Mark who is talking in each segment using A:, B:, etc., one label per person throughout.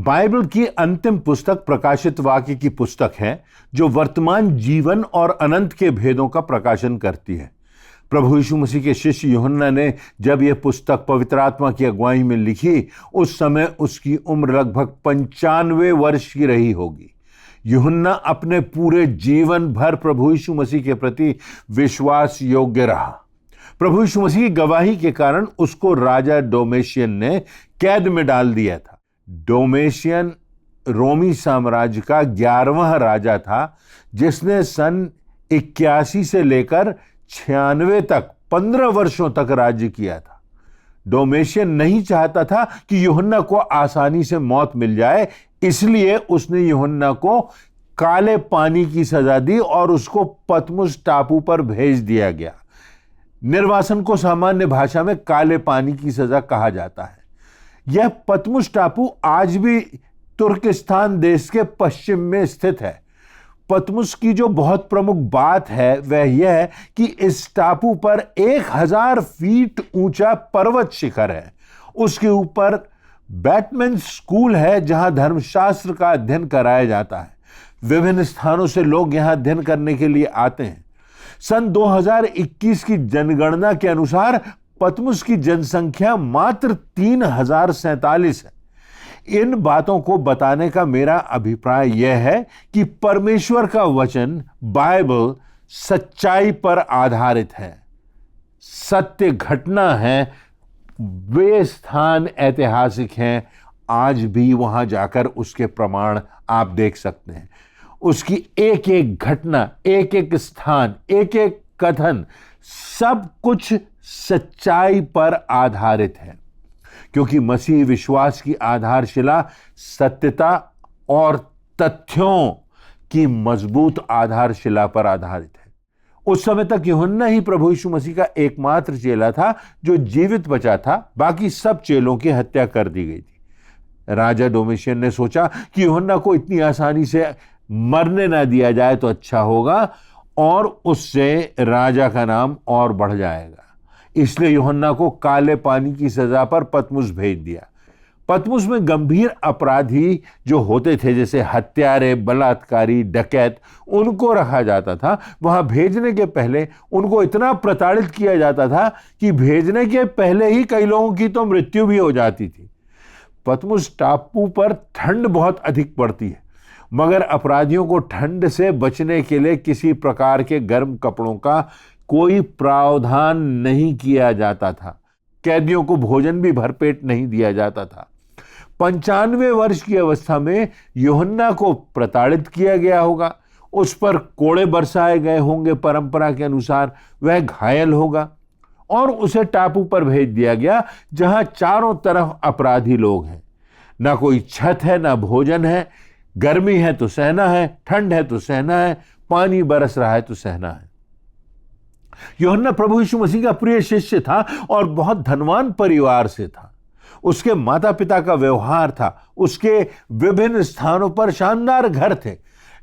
A: Bible की अंतिम पुस्तक प्रकाशित वाक्य की पुस्तक है, जो वर्तमान जीवन और अनंत के भेदों का प्रकाशन करती है। प्रभु यीशु मसीह के शिष्य यूहन्ना ने जब यह पुस्तक पवित्र आत्मा की अगुवाई में लिखी, उस समय उसकी उम्र लगभग 95 वर्ष की रही होगी। यूहन्ना अपने पूरे जीवन भर प्रभु यीशु मसीह के प्रति विश्वास योग्य रहा। प्रभु यीशु मसीह की गवाही के कारण उसको राजा डोमेशियन ने कैद में डाल दिया था। डोमेशियन रोमी साम्राज्य का 11वां राजा था, जिसने सन 81 से लेकर 96 तक 15 वर्षों तक राज्य किया था। डोमेशियन नहीं चाहता था कि यूहन्ना को आसानी से मौत मिल जाए, इसलिए उसने यूहन्ना को काले पानी की सजा दी और उसको पतमुस टापू पर भेज दिया गया। निर्वासन को सामान्य भाषा में काले पानी की सजा कहा जाता है। यह पतमुस टापू आज भी तुर्किस्तान देश के पश्चिम में स्थित है। पतमुस की जो बहुत प्रमुख बात है वह यह है कि इस टापू पर 1000 फीट ऊंचा पर्वत शिखर है। उसके ऊपर बैटमैन स्कूल है, जहां धर्मशास्त्र का अध्ययन कराया जाता है। विभिन्न स्थानों से लोग यहां अध्ययन करने के लिए आते हैं। सन 2021 की जनगणना के अनुसार पतमुस की जनसंख्या मात्र 3047 है। इन बातों को बताने का मेरा अभिप्राय यह है कि परमेश्वर का वचन बाइबल सच्चाई पर आधारित है, सत्य घटना है। वे स्थान ऐतिहासिक हैं, आज भी वहां जाकर उसके प्रमाण आप देख सकते हैं। उसकी एक एक घटना, एक एक स्थान, एक एक कथन, सब कुछ सच्चाई पर आधारित है, क्योंकि मसीह विश्वास की आधारशिला सत्यता और तथ्यों की मजबूत आधारशिला पर आधारित है। उस समय तक यूहन्ना ही प्रभु यीशु मसीह का एकमात्र चेला था जो जीवित बचा था। बाकी सब चेलों की हत्या कर दी गई थी। राजा डोमेशियन ने सोचा कि यूहन्ना को इतनी आसानी से मरने ना दिया जाए तो अच्छा होगा, और उससे राजा का नाम और बढ़ जाएगा। इसलिए यूहन्ना को काले पानी की सजा पर पतमुस भेज दिया। पतमुस में गंभीर अपराधी जो होते थे, जैसे हत्यारे, बलात्कारी, डकैत, उनको रखा जाता था। वहां भेजने के पहले उनको इतना प्रताड़ित किया जाता था कि भेजने के पहले ही कई लोगों की तो मृत्यु भी हो जाती थी। पतमुस टापू पर ठंड बहुत अधिक पड़ती है, मगर अपराधियों को ठंड से बचने के लिए किसी प्रकार के गर्म कपड़ों का कोई प्रावधान नहीं किया जाता था। कैदियों को भोजन भी भरपेट नहीं दिया जाता था। 95 वर्ष की अवस्था में यूहन्ना को प्रताड़ित किया गया होगा, उस पर कोड़े बरसाए गए होंगे। परंपरा के अनुसार वह घायल होगा और उसे टापू पर भेज दिया गया, जहां चारों तरफ अपराधी लोग हैं। ना कोई छत है, ना भोजन है। गर्मी है तो सहना है, ठंड है तो सहना है, पानी बरस रहा है तो सहना है। यूहन्ना प्रभु यीशु मसीह का प्रिय शिष्य था और बहुत धनवान परिवार से था। उसके माता पिता का व्यवहार था, उसके विभिन्न स्थानों पर शानदार घर थे,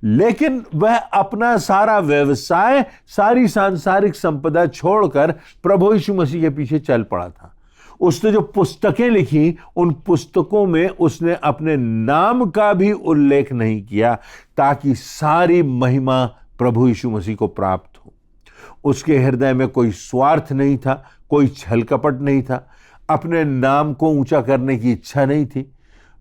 A: लेकिन वह अपना सारा व्यवसाय, सारी सांसारिक संपदा छोड़कर प्रभु यीशु मसीह के पीछे चल पड़ा था। उसने जो पुस्तकें लिखी, उन पुस्तकों में उसने अपने नाम का भी उल्लेख नहीं किया, ताकि सारी महिमा प्रभु यीशु मसीह को प्राप्त हो। उसके हृदय में कोई स्वार्थ नहीं था, कोई छल कपट नहीं था, अपने नाम को ऊंचा करने की इच्छा नहीं थी।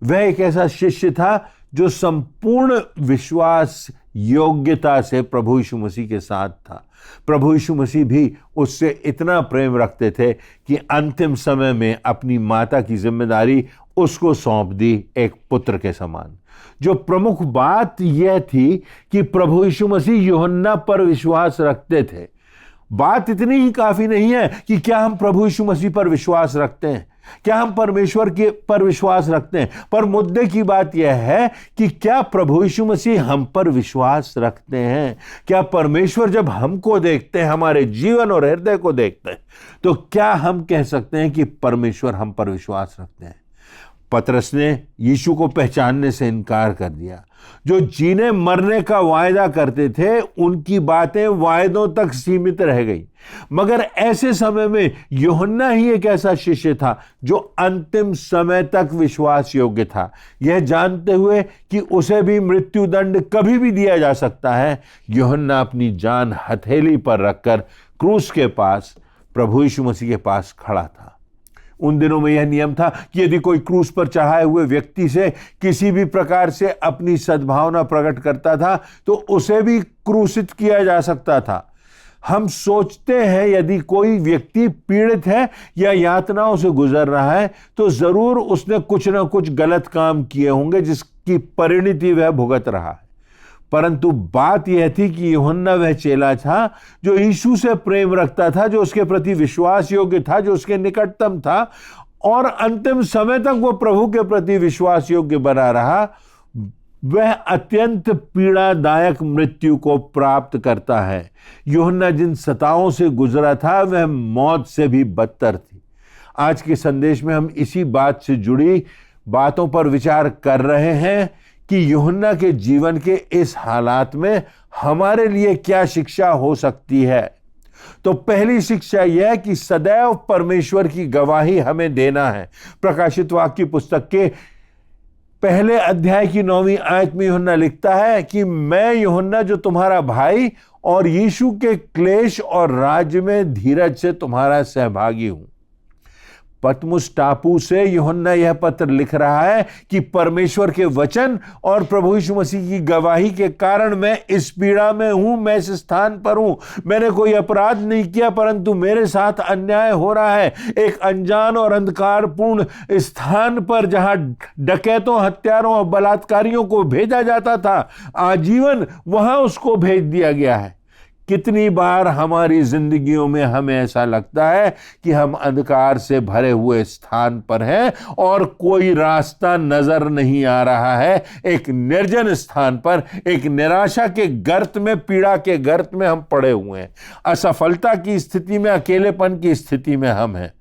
A: वह एक ऐसा शिष्य था जो संपूर्ण विश्वास योग्यता से प्रभु यीशु मसीह के साथ था। प्रभु यीशु मसीह भी उससे इतना प्रेम रखते थे कि अंतिम समय में अपनी माता की जिम्मेदारी उसको सौंप दी, एक पुत्र के समान। जो प्रमुख बात यह थी कि प्रभु यीशु मसीह यूहन्ना पर विश्वास रखते थे। बात इतनी ही काफी नहीं है कि क्या हम प्रभु यीशु मसीह पर विश्वास रखते हैं, क्या हम परमेश्वर के पर विश्वास रखते हैं, पर मुद्दे की बात यह है कि क्या प्रभु यीशु मसीह हम पर विश्वास रखते हैं। क्या परमेश्वर जब हमको देखते हैं, हमारे जीवन और हृदय को देखते हैं, तो क्या हम कह सकते हैं कि परमेश्वर हम पर विश्वास रखते हैं। पतरस ने यीशु को पहचानने से इनकार कर दिया। जो जीने मरने का वायदा करते थे उनकी बातें वायदों तक सीमित रह गई, मगर ऐसे समय में यूहन्ना ही एक ऐसा शिष्य था जो अंतिम समय तक विश्वास योग्य था। यह जानते हुए कि उसे भी मृत्यु दंड कभी भी दिया जा सकता है, यूहन्ना अपनी जान हथेली पर रखकर क्रूस के पास प्रभु यीशु मसीह के पास खड़ा था। उन दिनों में यह नियम था कि यदि कोई क्रूस पर चढ़ाए हुए व्यक्ति से किसी भी प्रकार से अपनी सद्भावना प्रकट करता था तो उसे भी क्रूसित किया जा सकता था। हम सोचते हैं यदि कोई व्यक्ति पीड़ित है या यातनाओं से गुजर रहा है तो जरूर उसने कुछ ना कुछ गलत काम किए होंगे जिसकी परिणति वह भुगत रहा है। परंतु बात यह थी कि यूहन्ना वह चेला था जो यीशु से प्रेम रखता था, जो उसके प्रति विश्वास योग्य था, जो उसके निकटतम था और अंतिम समय तक वो प्रभु के प्रति विश्वास योग्य बना रहा। वह अत्यंत पीड़ादायक मृत्यु को प्राप्त करता है। यूहन्ना जिन सताओं से गुजरा था वह मौत से भी बदतर थी। आज के संदेश में हम इसी बात से जुड़ी बातों पर विचार कर रहे हैं कि यूहन्ना के जीवन के इस हालात में हमारे लिए क्या शिक्षा हो सकती है। तो पहली शिक्षा यह कि सदैव परमेश्वर की गवाही हमें देना है। प्रकाशित वाक्य की पुस्तक के पहले अध्याय की 9वीं आयत में यूहन्ना लिखता है कि मैं यूहन्ना जो तुम्हारा भाई और यीशु के क्लेश और राज्य में धीरज से तुम्हारा सहभागी हूं। पतमुस टापू से यूहन्ना यह पत्र लिख रहा है कि परमेश्वर के वचन और प्रभु यीशु मसीह की गवाही के कारण मैं इस पीड़ा में हूं, मैं इस स्थान पर हूं। मैंने कोई अपराध नहीं किया परंतु मेरे साथ अन्याय हो रहा है। एक अनजान और अंधकारपूर्ण स्थान पर जहां डकैतों, हत्यारों और बलात्कारियों को भेजा जाता था, आजीवन वहां उसको भेज दिया गया है। कितनी बार हमारी जिंदगियों में हमें ऐसा लगता है कि हम अंधकार से भरे हुए स्थान पर हैं और कोई रास्ता नजर नहीं आ रहा है। एक निर्जन स्थान पर, एक निराशा के गर्त में, पीड़ा के गर्त में हम पड़े हुए हैं। असफलता की स्थिति में, अकेलेपन की स्थिति में हम हैं।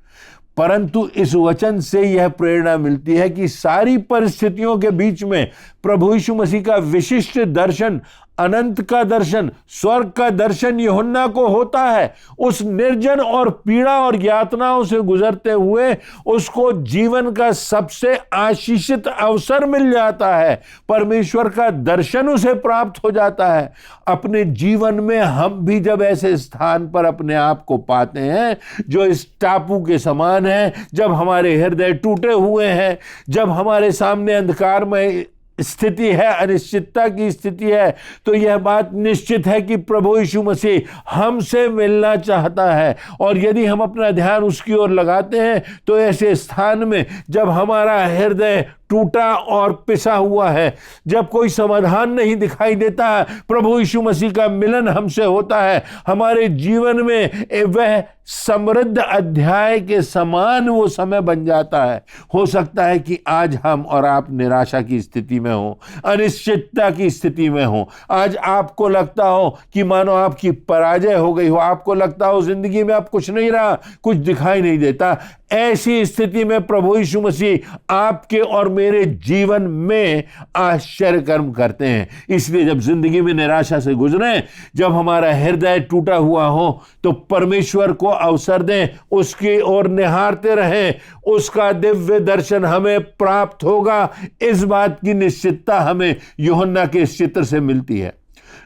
A: परंतु इस वचन से यह प्रेरणा मिलती है कि सारी परिस्थितियों के बीच में प्रभु यीशु मसीह का विशिष्ट दर्शन, अनंत का दर्शन, स्वर्ग का दर्शन यूहन्ना को होता है। उस निर्जन और पीड़ा और यातनाओं से गुजरते हुए उसको जीवन का सबसे आशीषित अवसर मिल जाता है। परमेश्वर का दर्शन उसे प्राप्त हो जाता है। अपने जीवन में हम भी जब ऐसे स्थान पर अपने आप को पाते हैं जो इस टापू के समान है, जब हमारे हृदय टूटे हुए हैं, जब हमारे सामने अंधकारमय स्थिति है, अनिश्चितता की स्थिति है, तो यह बात निश्चित है कि प्रभु यीशु मसीह हमसे मिलना चाहता है। और यदि हम अपना ध्यान उसकी ओर लगाते हैं तो ऐसे स्थान में जब हमारा हृदय टूटा और पिसा हुआ है, जब कोई समाधान नहीं दिखाई देता है, प्रभु यीशु मसीह का मिलन हमसे होता है। हमारे जीवन में वह समृद्ध अध्याय के समान वो समय बन जाता है। हो सकता है कि आज हम और आप निराशा की स्थिति में हो, अनिश्चितता की स्थिति में हो। आज आपको लगता हो कि मानो आपकी पराजय हो गई हो, आपको लगता हो जिंदगी में अब कुछ नहीं रहा, कुछ दिखाई नहीं देता। ऐसी स्थिति में प्रभु यीशु मसीह आपके और मेरे जीवन में आश्चर्य कर्म करते हैं। इसलिए जब जिंदगी में निराशा से गुजरें, जब हमारा हृदय टूटा हुआ हो, तो परमेश्वर को अवसर दें, उसकी ओर निहारते रहें। उसका दिव्य दर्शन हमें प्राप्त होगा। इस बात की निश्चितता हमें यूहन्ना के इस चित्र से मिलती है।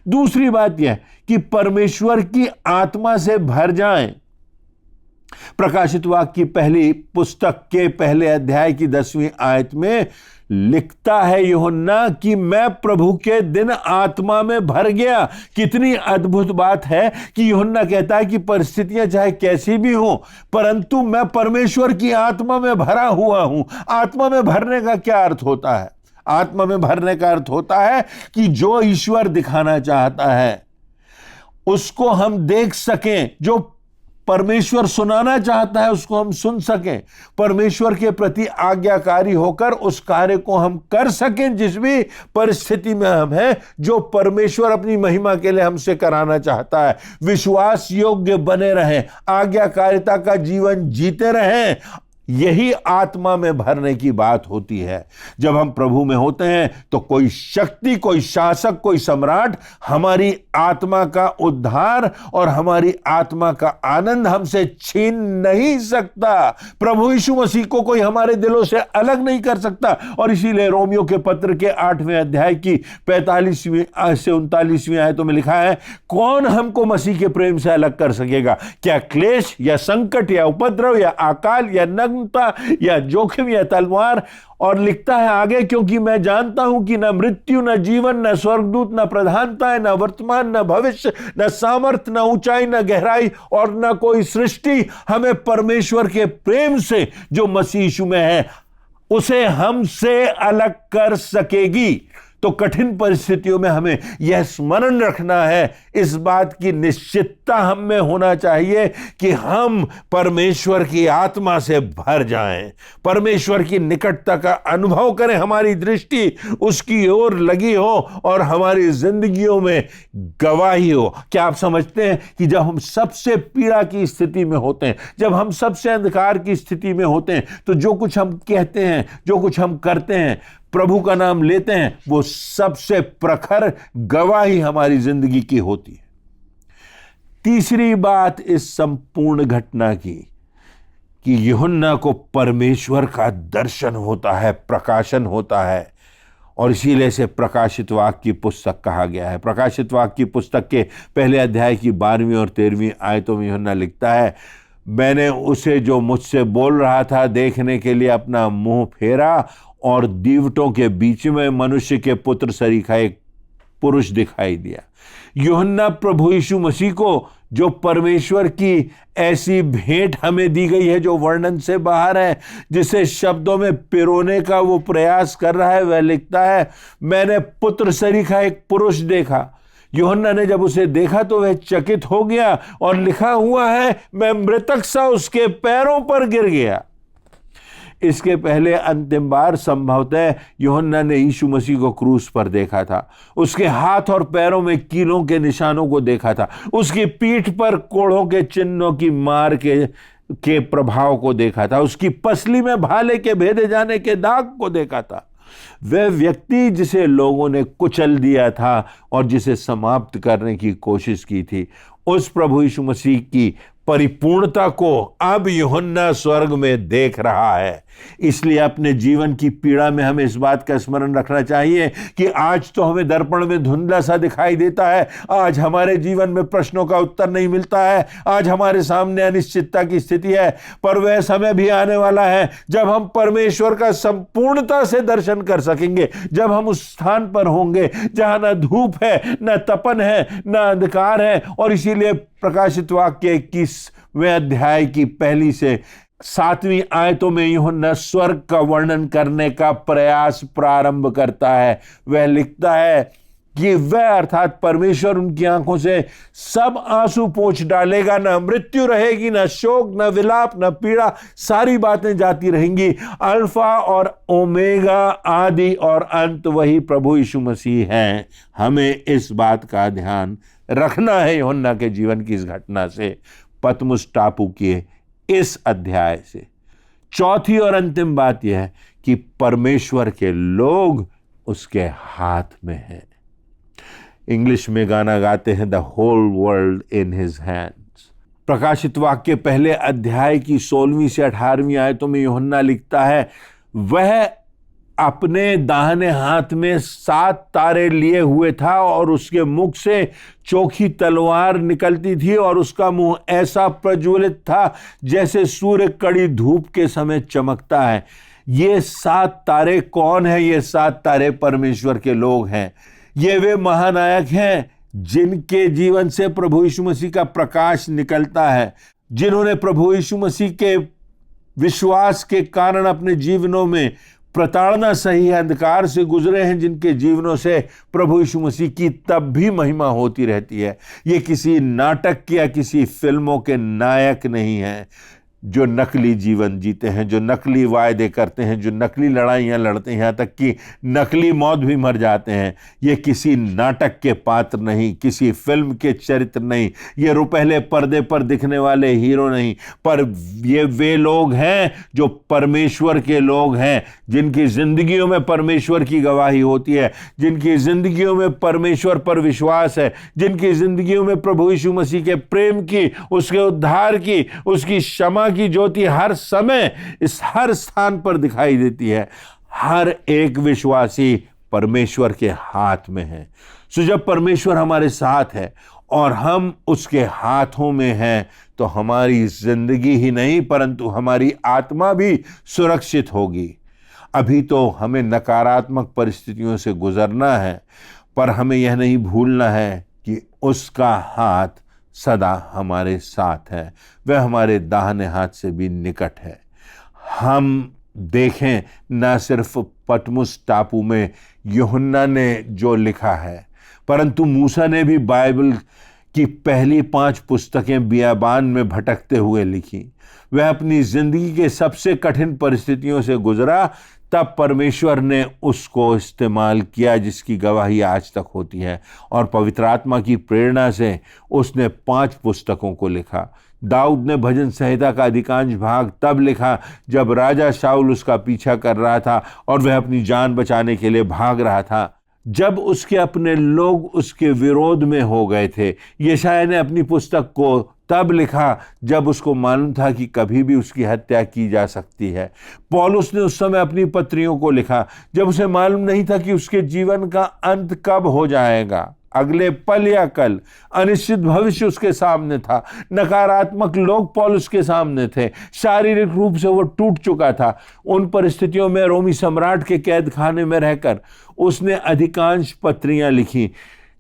A: दूसरी बात यह कि परमेश्वर की आत्मा से भर जाएं। प्रकाशित वाक्य की पहली पुस्तक के पहले अध्याय की 10वीं आयत में लिखता है यूहन्ना कि मैं प्रभु के दिन आत्मा में भर गया। कितनी अद्भुत बात है कि यूहन्ना कहता है कि परिस्थितियां चाहे कैसी भी हो, परंतु मैं परमेश्वर की आत्मा में भरा हुआ हूं। आत्मा में भरने का क्या अर्थ होता है? आत्मा में भरने का अर्थ होता है कि जो ईश्वर दिखाना चाहता है उसको हम देख सकें, जो परमेश्वर सुनाना चाहता है उसको हम सुन सकें, परमेश्वर के प्रति आज्ञाकारी होकर उस कार्य को हम कर सकें जिस भी परिस्थिति में हम हैं, जो परमेश्वर अपनी महिमा के लिए हमसे कराना चाहता है। विश्वास योग्य बने रहें, आज्ञाकारिता का जीवन जीते रहें, यही आत्मा में भरने की बात होती है। जब हम प्रभु में होते हैं तो कोई शक्ति, कोई शासक, कोई सम्राट हमारी आत्मा का उद्धार और हमारी आत्मा का आनंद हमसे छीन नहीं सकता। प्रभु यीशु मसीह को कोई हमारे दिलों से अलग नहीं कर सकता। और इसीलिए रोमियो के पत्र के 8वें अध्याय की 45वीं से 39वीं आयतों में लिखा है, कौन हमको मसीह के प्रेम से अलग कर सकेगा? क्या क्लेश या संकट या उपद्रव या अकाल या नग्नता या जोखिम या तलवार? और लिखता है आगे, क्योंकि मैं जानता हूं कि न मृत्यु, न जीवन, न स्वर्गदूत, न प्रधानताएं, न वर्तमान, न भविष्य, न सामर्थ, न ऊंचाई, न गहराई और न कोई सृष्टि हमें परमेश्वर के प्रेम से जो मसीह यीशु में है उसे हमसे अलग कर सकेगी। तो कठिन परिस्थितियों में हमें यह स्मरण रखना है, इस बात की निश्चितता हम में होना चाहिए कि हम परमेश्वर की आत्मा से भर जाएं, परमेश्वर की निकटता का अनुभव करें, हमारी दृष्टि उसकी ओर लगी हो और हमारी जिंदगियों में गवाही हो। क्या आप समझते हैं कि जब हम सबसे पीड़ा की स्थिति में होते हैं, जब हम सबसे अंधकार की स्थिति में होते हैं, तो जो कुछ हम कहते हैं, जो कुछ हम करते हैं, प्रभु का नाम लेते हैं, वो सबसे प्रखर गवाही हमारी जिंदगी की होती है। तीसरी बात इस संपूर्ण घटना की कि यूहन्ना को परमेश्वर का दर्शन होता है, प्रकाशन होता है, और इसीलिए इसे प्रकाशित वाक्य की पुस्तक कहा गया है। प्रकाशित वाक्य की पुस्तक के पहले अध्याय की 12वीं और 13वीं आयतों में यूहन्ना लिखता है, मैंने उसे जो मुझसे बोल रहा था देखने के लिए अपना मुंह फेरा और दीवटों के बीच में मनुष्य के पुत्र सरीखा एक पुरुष दिखाई दिया। यूहन्ना प्रभु यीशु मसीह को, जो परमेश्वर की ऐसी भेंट हमें दी गई है जो वर्णन से बाहर है, जिसे शब्दों में पिरोने का वो प्रयास कर रहा है, वह लिखता है, मैंने पुत्र सरीखा एक पुरुष देखा। यूहन्ना ने जब उसे देखा तो वह चकित हो गया और लिखा हुआ है, मैं मृतक सा उसके पैरों पर गिर गया। इसके पहले अंतिम बार संभवतः यूहन्ना ने यीशु मसीह को क्रूस पर देखा था, उसके हाथ और पैरों में कीलों के निशानों को देखा था, उसकी पीठ पर कोढ़ों के चिन्हों की मार के प्रभाव को देखा था, उसकी पसली में भाले के भेदे जाने के दाग को देखा था। वह व्यक्ति जिसे लोगों ने कुचल दिया था और जिसे समाप्त करने की कोशिश की थी, उस प्रभु यीशु मसीह की परिपूर्णता को अब यूहन्ना स्वर्ग में देख रहा है। इसलिए अपने जीवन की पीड़ा में हमें इस बात का स्मरण रखना चाहिए कि आज तो हमें दर्पण में धुंधला सा दिखाई देता है, आज हमारे जीवन में प्रश्नों का उत्तर नहीं मिलता है, आज हमारे सामने अनिश्चितता की स्थिति है, पर वह समय भी आने वाला है जब हम परमेश्वर का संपूर्णता से दर्शन कर सकेंगे, जब हम उस स्थान पर होंगे जहां न धूप है, न तपन है, न अंधकार है। और इसीलिए प्रकाशित वाक्य 21वें अध्याय की 1 से 7वीं आयतों में यूहन्ना स्वर्ग का वर्णन करने का प्रयास प्रारंभ करता है। वह लिखता है कि वह अर्थात परमेश्वर उनकी आंखों से सब आंसू पोंछ डालेगा, न मृत्यु रहेगी, न शोक, न विलाप, न पीड़ा, सारी बातें जाती रहेंगी। अल्फा और ओमेगा, आदि और अंत वही प्रभु यीशु मसीह हैं। हमें इस बात का ध्यान रखना है यूहन्ना के जीवन की इस घटना से, पतमुस टापू के इस अध्याय से। चौथी और अंतिम बात यह है कि परमेश्वर के लोग उसके हाथ में हैं। इंग्लिश में गाना गाते हैं, the whole world in his hands. प्रकाशित वाक्य पहले अध्याय की 16वीं से 18वीं आयतों में यूहन्ना लिखता है, वह अपने दाहिने हाथ में 7 तारे लिए हुए था और उसके मुख से चोखी तलवार निकलती थी और उसका मुंह ऐसा प्रज्वलित था जैसे सूर्य कड़ी धूप के समय चमकता है। ये 7 तारे कौन है? ये 7 तारे परमेश्वर के लोग हैं। ये वे महानायक हैं जिनके जीवन से प्रभु यीशु मसीह का प्रकाश निकलता है, जिन्होंने प्रभु यीशु मसीह के विश्वास के कारण अपने जीवनों में प्रताड़ना सही अंधकार से गुजरे हैं, जिनके जीवनों से प्रभु यीशु मसीह की तब भी महिमा होती रहती है। ये किसी नाटक या किसी फिल्मों के नायक नहीं हैं। जो नकली जीवन जीते हैं, जो नकली वायदे करते हैं, जो नकली लड़ाइयाँ लड़ते हैं, यहाँ तक कि नकली मौत भी मर जाते हैं, ये किसी नाटक के पात्र नहीं, किसी फिल्म के चरित्र नहीं, ये रुपहले पर्दे पर दिखने वाले हीरो नहीं, पर ये वे लोग हैं जो परमेश्वर के लोग हैं, जिनकी जिंदगियों में परमेश्वर की गवाही होती है, जिनकी जिंदगियों में परमेश्वर पर विश्वास है, जिनकी जिंदगियों में प्रभु यीशु मसीह के प्रेम की, उसके उद्धार की, उसकी क्षमा की ज्योति हर समय इस हर स्थान पर दिखाई देती है। हर एक विश्वासी परमेश्वर के हाथ में है। सो जब परमेश्वर हमारे साथ है और हम उसके हाथों में हैं, तो हमारी जिंदगी ही नहीं परंतु हमारी आत्मा भी सुरक्षित होगी। अभी तो हमें नकारात्मक परिस्थितियों से गुजरना है, पर हमें यह नहीं भूलना है कि उसका हाथ सदा हमारे साथ है, वह हमारे दाहिने हाथ से भी निकट है। हम देखें, न सिर्फ पतमुस टापू में यूहन्ना ने जो लिखा है, परंतु मूसा ने भी बाइबल की पहली 5 पुस्तकें बियाबान में भटकते हुए लिखी। वह अपनी जिंदगी के सबसे कठिन परिस्थितियों से गुजरा, तब परमेश्वर ने उसको इस्तेमाल किया, जिसकी गवाही आज तक होती है। और पवित्र आत्मा की प्रेरणा से उसने 5 पुस्तकों को लिखा। दाऊद ने भजन संहिता का अधिकांश भाग तब लिखा जब राजा शाऊल उसका पीछा कर रहा था और वह अपनी जान बचाने के लिए भाग रहा था, जब उसके अपने लोग उसके विरोध में हो गए थे। यशायाह ने अपनी पुस्तक को तब लिखा जब उसको मालूम था कि कभी भी उसकी हत्या की जा सकती है। पौलुस ने उस समय अपनी पत्रियों को लिखा जब उसे मालूम नहीं था कि उसके जीवन का अंत कब हो जाएगा, अगले पल या कल। अनिश्चित भविष्य उसके सामने था। नकारात्मक लोग पौलुस के सामने थे। शारीरिक रूप से वो टूट चुका था। उन परिस्थितियों में रोमी सम्राट के कैद खाने में रहकर उसने अधिकांश पत्रियां लिखी।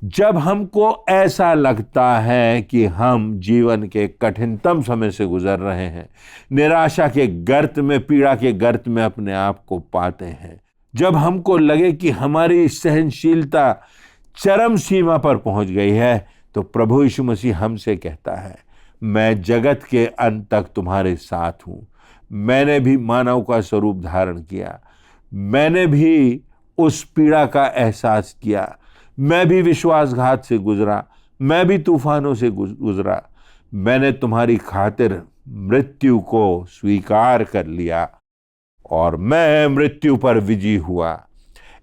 A: जब हमको ऐसा लगता है कि हम जीवन के कठिनतम समय से गुजर रहे हैं, निराशा के गर्त में, पीड़ा के गर्त में अपने आप को पाते हैं, जब हमको लगे कि हमारी सहनशीलता चरम सीमा पर पहुंच गई है, तो प्रभु यीशु मसीह हमसे कहता है, मैं जगत के अंत तक तुम्हारे साथ हूं। मैंने भी मानव का स्वरूप धारण किया, मैंने भी उस पीड़ा का एहसास किया, मैं भी विश्वासघात से गुजरा, मैं भी तूफानों से गुजरा। मैंने तुम्हारी खातिर मृत्यु को स्वीकार कर लिया और मैं मृत्यु पर विजयी हुआ।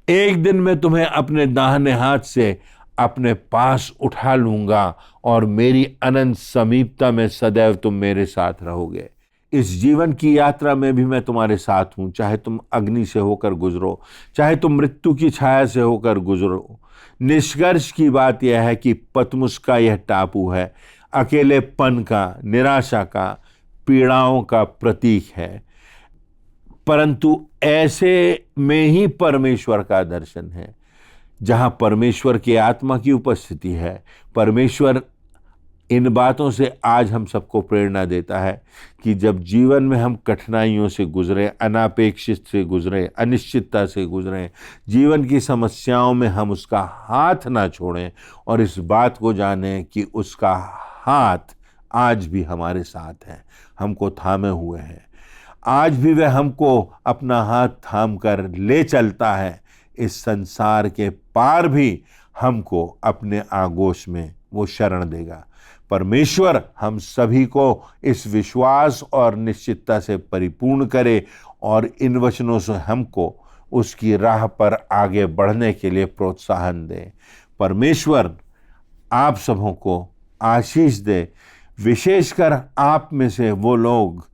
A: एक दिन मैं तुम्हें अपने दाहिने हाथ से अपने पास उठा लूंगा और मेरी अनंत समीपता में सदैव तुम मेरे साथ रहोगे। इस जीवन की यात्रा में भी मैं तुम्हारे साथ हूं, चाहे तुम अग्नि से होकर गुजरो, चाहे तुम मृत्यु की छाया से होकर गुजरो। निष्कर्ष की बात यह है कि पतमुस का यह टापू है, अकेलेपन का, निराशा का, पीड़ाओं का प्रतीक है, परंतु ऐसे में ही परमेश्वर का दर्शन है, जहां परमेश्वर की आत्मा की उपस्थिति है। परमेश्वर इन बातों से आज हम सबको प्रेरणा देता है कि जब जीवन में हम कठिनाइयों से गुजरें, अनापेक्षित से गुजरें, अनिश्चितता से गुजरें, जीवन की समस्याओं में हम उसका हाथ ना छोड़ें और इस बात को जानें कि उसका हाथ आज भी हमारे साथ है, हमको थामे हुए हैं। आज भी वह हमको अपना हाथ थाम कर ले चलता है। इस संसार के पार भी हमको अपने आगोश में वो शरण देगा। परमेश्वर हम सभी को इस विश्वास और निश्चितता से परिपूर्ण करे और इन वचनों से हमको उसकी राह पर आगे बढ़ने के लिए प्रोत्साहन दे। परमेश्वर आप सबों को आशीष दे, विशेषकर आप में से वो लोग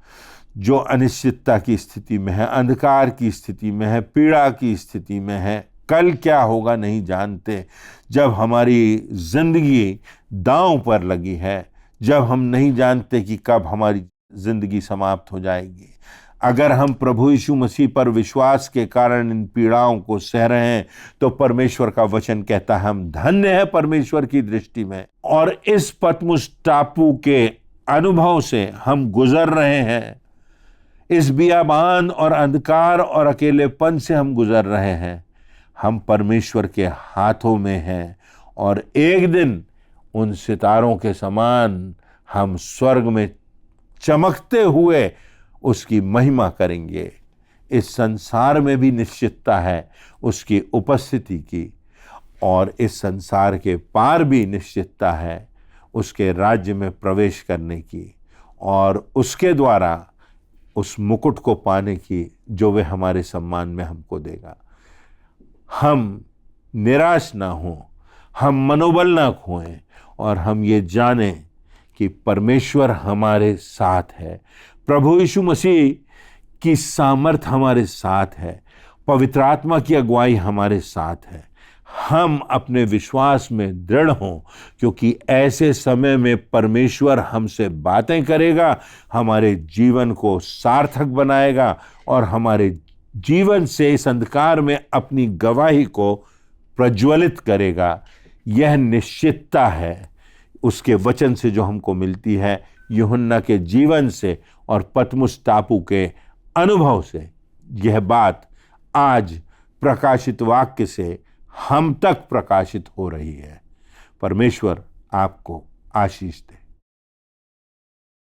A: जो अनिश्चितता की स्थिति में है, अंधकार की स्थिति में है, पीड़ा की स्थिति में है, कल क्या होगा नहीं जानते, जब हमारी जिंदगी दांव पर लगी है, जब हम नहीं जानते कि कब हमारी जिंदगी समाप्त हो जाएगी। अगर हम प्रभु यीशु मसीह पर विश्वास के कारण इन पीड़ाओं को सह रहे हैं, तो परमेश्वर का वचन कहता है हम धन्य है परमेश्वर की दृष्टि में। और इस पतमुस टापू के अनुभव से हम गुजर रहे हैं, इस बियाबान और अंधकार और अकेलेपन से हम गुजर रहे हैं। हम परमेश्वर के हाथों में हैं और एक दिन उन सितारों के समान हम स्वर्ग में चमकते हुए उसकी महिमा करेंगे। इस संसार में भी निश्चितता है उसकी उपस्थिति की, और इस संसार के पार भी निश्चितता है उसके राज्य में प्रवेश करने की और उसके द्वारा उस मुकुट को पाने की जो वे हमारे सम्मान में हमको देगा। हम निराश ना हों, हम मनोबल ना खोएं, और हम ये जानें कि परमेश्वर हमारे साथ है। प्रभु यीशु मसीह की सामर्थ हमारे साथ है, पवित्र आत्मा की अगुवाई हमारे साथ है। हम अपने विश्वास में दृढ़ हों, क्योंकि ऐसे समय में परमेश्वर हमसे बातें करेगा, हमारे जीवन को सार्थक बनाएगा और हमारे जीवन से इस अंधकार में अपनी गवाही को प्रज्वलित करेगा। यह निश्चितता है उसके वचन से जो हमको मिलती है, यूहन्ना के जीवन से और पतमुस टापू के अनुभव से। यह बात आज प्रकाशित वाक्य से हम तक प्रकाशित हो रही है। परमेश्वर आपको आशीष दे।